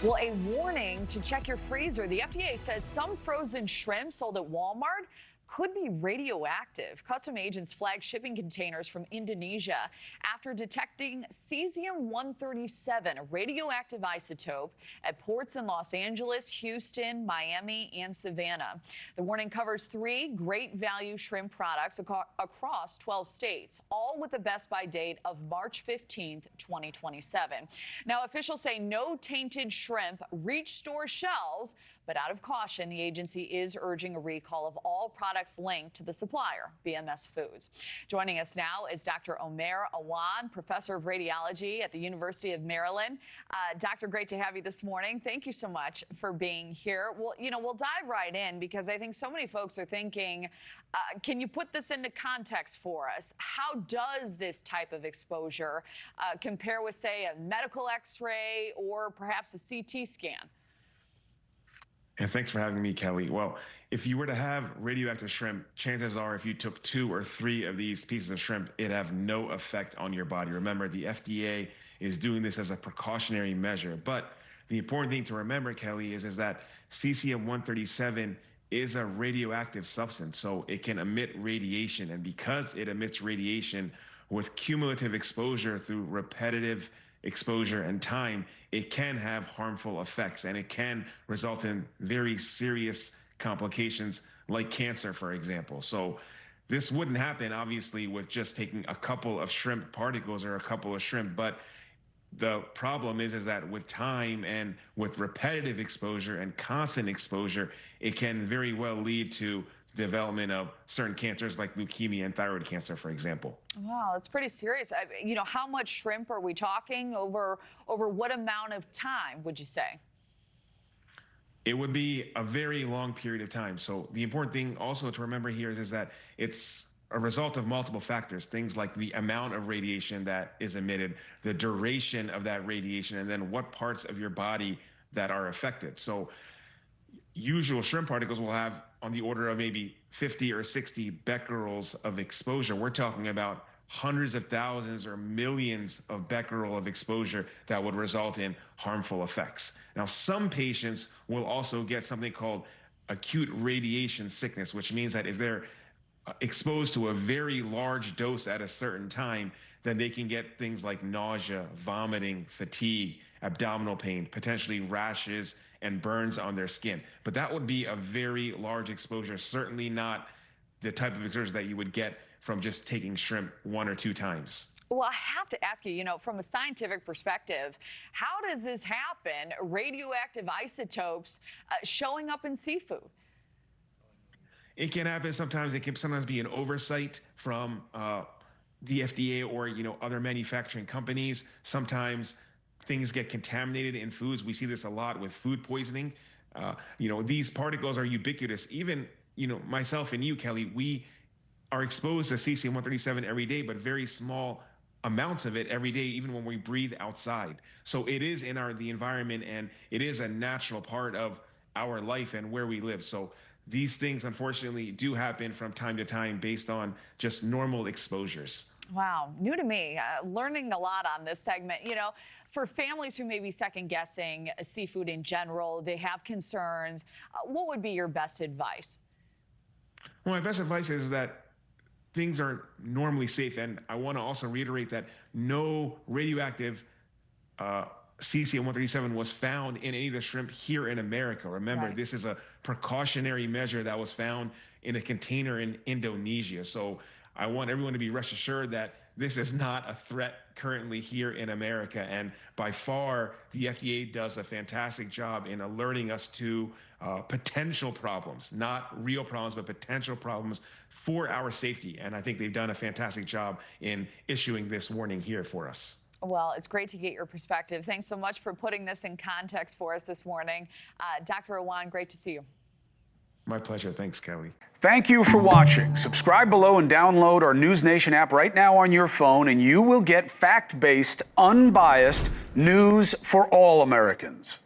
Well, a warning to check your freezer. The FDA says some frozen shrimp sold at Walmart could be radioactive. Custom agents flagged shipping containers from Indonesia after detecting cesium-137, a radioactive isotope, at ports in Los Angeles, Houston, Miami, and Savannah. The warning covers 3 great value shrimp products across 12 states, all with a best by date of March 15th, 2027. Now, officials say no tainted shrimp reached store shelves, but out of caution, the agency is urging a recall of all products linked to the supplier, BMS Foods. Joining us now is Dr. Omer Awan, professor of radiology at the University of Maryland. Doctor, great to have you this morning. Thank you so much for being here. Well, we'll dive right in because I think so many folks are thinking, can you put this into context for us? How does this type of exposure compare with, say, a medical X-ray or perhaps a CT scan? And thanks for having me, Kelly. Well, if you were to have radioactive shrimp, chances are if you took 2 or 3 of these pieces of shrimp, it'd have no effect on your body. Remember, the FDA is doing this as a precautionary measure. But the important thing to remember, Kelly, is that cesium-137 is a radioactive substance, so it can emit radiation. And because it emits radiation with cumulative exposure through repetitive exposure and time, it can have harmful effects, and it can result in very serious complications like cancer, for example. So this wouldn't happen, obviously, with just taking a couple of shrimp particles or a couple of shrimp, but the problem is that with time and with repetitive exposure and constant exposure, it can very well lead to development of certain cancers like leukemia and thyroid cancer, for example. Wow, it's pretty serious. How much shrimp are we talking over what amount of time, would you say? It would be a very long period of time. So the important thing also to remember here is that it's a result of multiple factors, things like the amount of radiation that is emitted, the duration of that radiation, and then what parts of your body that are affected. So usual shrimp particles will have on the order of maybe 50 or 60 becquerels of exposure. We're talking about hundreds of thousands or millions of becquerel of exposure that would result in harmful effects. Now, some patients will also get something called acute radiation sickness, which means that if they're exposed to a very large dose at a certain time, then they can get things like nausea, vomiting, fatigue, abdominal pain, potentially rashes and burns on their skin. But that would be a very large exposure, certainly not the type of exposure that you would get from just taking shrimp 1 or 2 times. Well, I have to ask you, from a scientific perspective, how does this happen? Radioactive isotopes showing up in seafood? It can happen sometimes. It can sometimes be an oversight from the FDA or other manufacturing companies. Sometimes things get contaminated in foods. We see this a lot with food poisoning. These particles are ubiquitous. Even myself and you, Kelly, we are exposed to cesium-137 every day, but very small amounts of it every day, even when we breathe outside. So it is in the environment, and it is a natural part of our life and where we live. So these things, unfortunately, do happen from time to time based on just normal exposures. Wow, new to me. Learning a lot on this segment. For families who may be second-guessing seafood in general, they have concerns. What would be your best advice? Well, my best advice is that things are normally safe, and I want to also reiterate that no radioactive cesium-137 was found in any of the shrimp here in America. Remember, Right. This is a precautionary measure that was found in a container in Indonesia. So I want everyone to be rest assured that this is not a threat currently here in America. And by far, the FDA does a fantastic job in alerting us to potential problems, not real problems, but potential problems for our safety. And I think they've done a fantastic job in issuing this warning here for us. Well, it's great to get your perspective. Thanks so much for putting this in context for us this morning. Dr. Awan, great to see you. My pleasure. Thanks, Kelly. Thank you for watching. Subscribe below and download our NewsNation app right now on your phone, and you will get fact-based, unbiased news for all Americans.